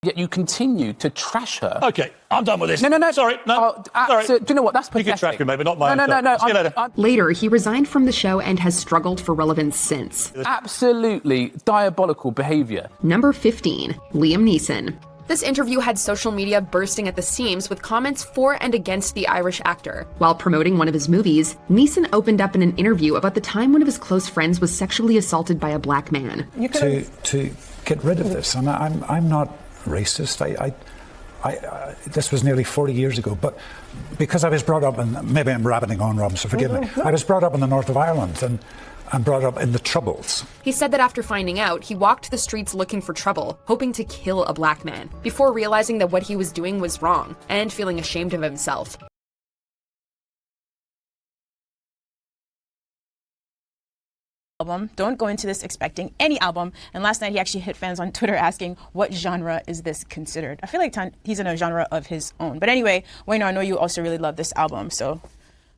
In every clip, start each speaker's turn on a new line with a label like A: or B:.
A: Yet you continue to trash her.
B: Okay, I'm done with this.
A: No.
B: Sorry, no. Sorry.
A: Do you know what? That's pathetic.
B: You can trash me, maybe not mine.
A: No.
B: See you later.
C: Later, he resigned from the show and has struggled for relevance since.
A: Absolutely diabolical behaviour.
C: Number 15, Liam Neeson.
D: This interview had social media bursting at the seams with comments for and against the Irish actor.
C: While promoting one of his movies, Neeson opened up in an interview about the time one of his close friends was sexually assaulted by a black man.
E: To get rid of this, and I'm not racist. This was nearly 40 years ago, but because I was brought up in, maybe I'm rabbiting on, Rob, so forgive me. I was brought up in the north of Ireland and brought up in the Troubles.
D: He said that after finding out, he walked the streets looking for trouble, hoping to kill a black man, before realizing that what he was doing was wrong, and feeling ashamed of himself.
F: Album. Don't go into this expecting any album. And last night he actually hit fans on Twitter asking, what genre is this considered? I feel like he's in a genre of his own. But anyway, Wayno, I know you also really love this album, so.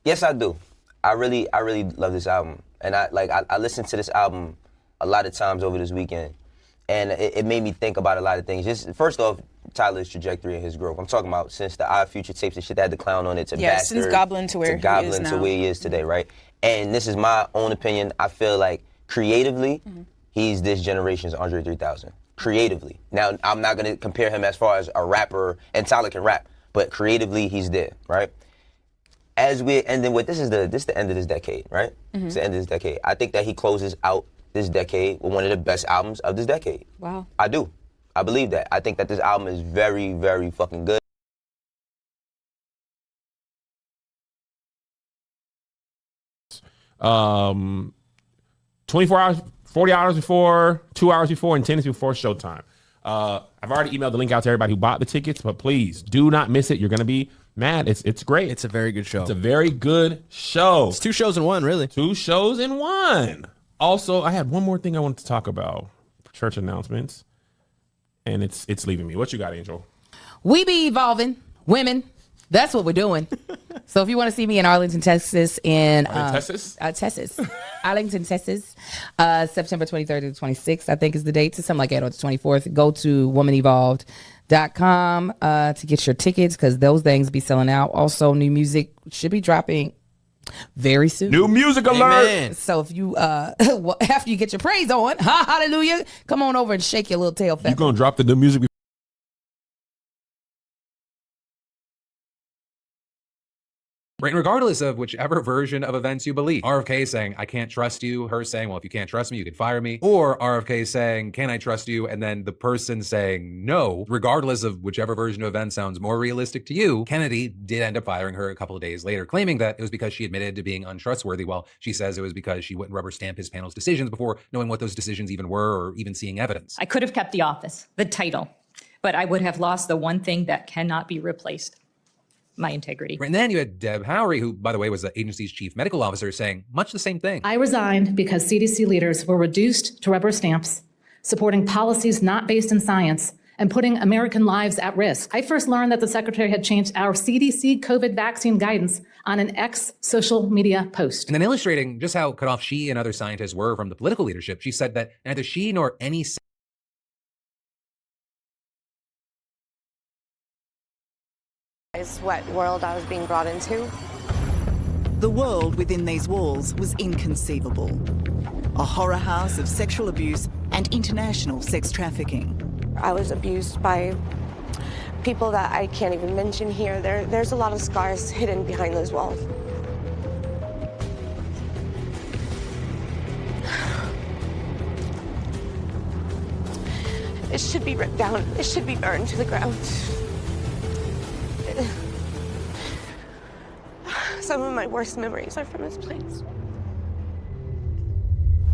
G: Yes, I do. I really love this album. And I listened to this album a lot of times over this weekend. And it made me think about a lot of things. Just first off, Tyler's trajectory and his growth. I'm talking about since the Odd Future tapes and shit that had the clown on it to Bastard.
F: Since Goblin to where he is now.
G: To where he is today, right? And this is my own opinion. I feel like creatively, he's this generation's Andre 3000. Creatively. Now, I'm not going to compare him as far as a rapper, and Tyler can rap, but creatively, he's there, right? As we're ending with, this is the end of this decade, right? It's the end of this decade. I think that he closes out this decade with one of the best albums of this decade.
F: Wow.
G: I do. I believe that. I think that this album is very, very fucking good.
H: Um, 24 hours, 40 hours before, 2 hours before, and 10 minutes before showtime. I've already emailed the link out to everybody who bought the tickets, but please do not miss it. You're going to be mad. It's great.
I: It's a very good show.
H: It's a very good show.
I: It's 2 shows in one, really.
H: 2 shows in one. Also, I had one more thing I wanted to talk about. Church announcements. And it's leaving me. What you got, Angel?
J: We be evolving. Women. That's what we're doing. So if you want to see me in Arlington, Texas, Texas, Arlington, Texas, September 23rd to the 26th, I think is the date, something like that, or the 24th. Go to womanevolved.com to get your tickets, because those things be selling out. Also, new music should be dropping very soon.
H: New music alert.
I: Amen.
J: So if you after you get your praise on, hallelujah, come on over and shake your little tail feather.
H: You gonna drop the new music?
K: Regardless of whichever version of events you believe. RFK saying, I can't trust you. Her saying, well, if you can't trust me, you can fire me. Or RFK saying, can I trust you? And then the person saying no. Regardless of whichever version of events sounds more realistic to you, Kennedy did end up firing her a couple of days later, claiming that it was because she admitted to being untrustworthy, while she says it was because she wouldn't rubber stamp his panel's decisions before knowing what those decisions even were or even seeing evidence.
L: I could have kept the office, the title, but I would have lost the one thing that cannot be replaced. My integrity.
K: And then you had Deb Howery, who, by the way, was the agency's chief medical officer, saying much the same thing.
M: I resigned because CDC leaders were reduced to rubber stamps, supporting policies not based in science, and putting American lives at risk. I first learned that the secretary had changed our CDC COVID vaccine guidance on an ex-social media post.
K: And then illustrating just how cut off she and other scientists were from the political leadership, she said that neither she nor any
N: what world I was being brought into.
O: The world within these walls was inconceivable. A horror house of sexual abuse and international sex trafficking.
N: I was abused by people that I can't even mention here. There's a lot of scars hidden behind those walls. It should be ripped down. It should be burned to the ground. Some of my worst memories are from this place.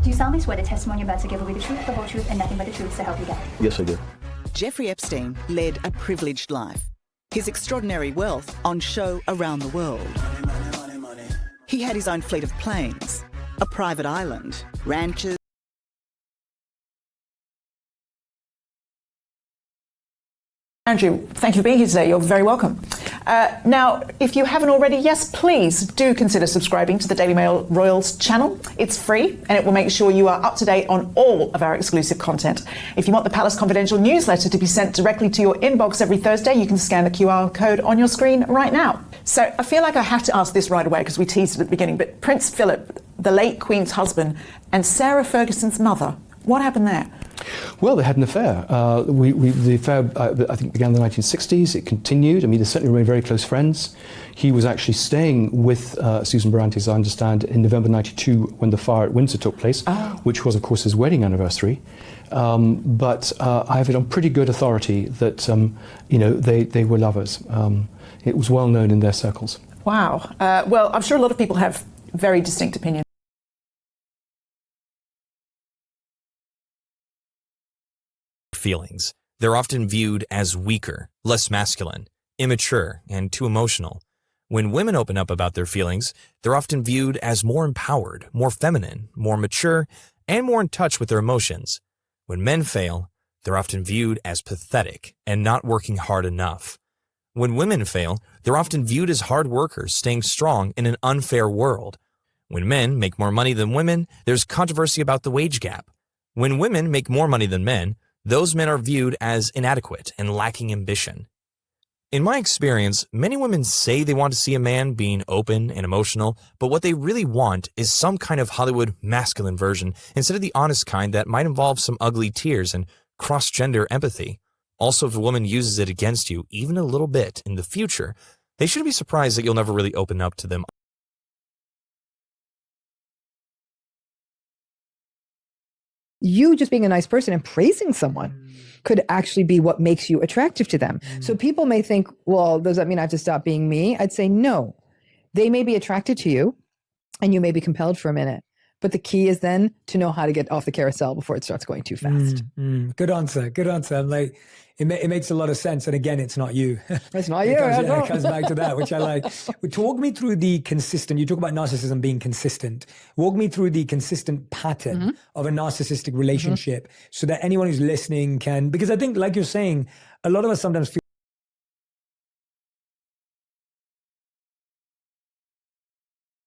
P: Do you solemnly swear the testimony you're about to give will be the truth, the whole truth, and nothing but the truth, so help you God?
Q: Yes, I do.
O: Jeffrey Epstein led a privileged life. His extraordinary wealth on show around the world. He had his own fleet of planes, a private island, ranches.
R: Andrew, thank you for being here today. You're very welcome.
I: Now, if you haven't already, yes, please do consider subscribing to the Daily Mail Royals channel. It's free and it will make sure you are up to date on all of our exclusive content. If you want the Palace Confidential newsletter to be sent directly to your inbox every Thursday, you can scan the QR code on your screen right now. So I feel like I have to ask this right away because we teased it at the beginning, but Prince Philip, the late Queen's husband, and Sarah Ferguson's mother, what happened there?
Q: Well, they had an affair. The affair, I think, began in the 1960s. It continued. I mean, they certainly remained very close friends. He was actually staying with Susan Barante, as I understand, in November '92 when the fire at Windsor took place, which was, of course, his wedding anniversary. But I have it on pretty good authority that, they were lovers. It was well known in their circles.
I: Wow. Well, I'm sure a lot of people have very distinct opinions.
R: Feelings. They're often viewed as weaker, less masculine, immature, and too emotional. When women open up about their feelings, they're often viewed as more empowered, more feminine, more mature, and more in touch with their emotions. When men fail, they're often viewed as pathetic and not working hard enough. When women fail, they're often viewed as hard workers staying strong in an unfair world. When men make more money than women, there's controversy about the wage gap. When women make more money than men, those men are viewed as inadequate and lacking ambition. In my experience, many women say they want to see a man being open and emotional, but what they really want is some kind of Hollywood masculine version instead of the honest kind that might involve some ugly tears and cross-gender empathy. Also, if a woman uses it against you even a little bit in the future, they shouldn't be surprised that you'll never really open up to them.
S: You just being a nice person and praising someone could actually be what makes you attractive to them. So people may think, well, does that mean I have to stop being me? I'd say no. They may be attracted to you and you may be compelled for a minute. But the key is then to know how to get off the carousel before it starts going too fast.
T: Good answer. Good answer. I'm like, it makes a lot of sense. And again, it's not you.
S: It's not you.
T: It comes back to that, which I like. Walk me through the consistent, you talk about narcissism being consistent. Walk me through the consistent pattern of a narcissistic relationship so that anyone who's listening can, because I think, like you're saying, a lot of us sometimes feel